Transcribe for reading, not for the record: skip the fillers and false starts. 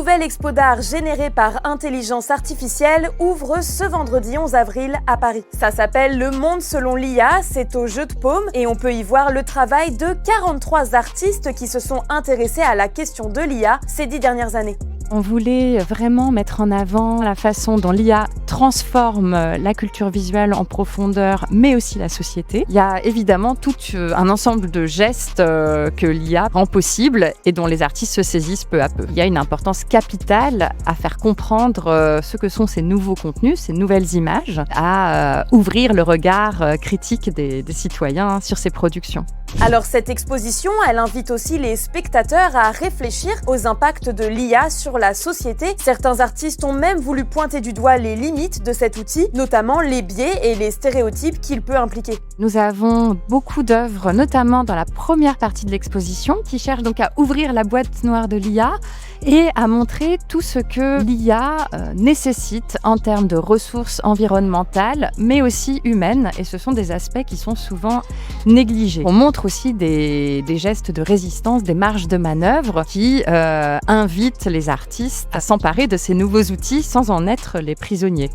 nouvelle expo d'art générée par intelligence artificielle ouvre ce vendredi 11 avril à Paris. Ça s'appelle Le Monde selon l'IA, c'est au Jeu de Paume et on peut y voir le travail de 43 artistes qui se sont intéressés à la question de l'IA ces 10 dernières années. On voulait vraiment mettre en avant la façon dont l'IA transforme la culture visuelle en profondeur, mais aussi la société. Il y a évidemment tout un ensemble de gestes que l'IA rend possible et dont les artistes se saisissent peu à peu. Il y a une importance capitale à faire comprendre ce que sont ces nouveaux contenus, ces nouvelles images, à ouvrir le regard critique des citoyens sur ces productions. Alors cette exposition, elle invite aussi les spectateurs à réfléchir aux impacts de l'IA sur la société. Certains artistes ont même voulu pointer du doigt les limites de cet outil, notamment les biais et les stéréotypes qu'il peut impliquer. Nous avons beaucoup d'œuvres, notamment dans la première partie de l'exposition, qui cherchent donc à ouvrir la boîte noire de l'IA et à montrer tout ce que l'IA nécessite en termes de ressources environnementales, mais aussi humaines, et ce sont des aspects qui sont souvent négligés. On montre aussi des gestes de résistance, des marges de manœuvre qui invitent les artistes à s'emparer de ces nouveaux outils sans en être les prisonniers.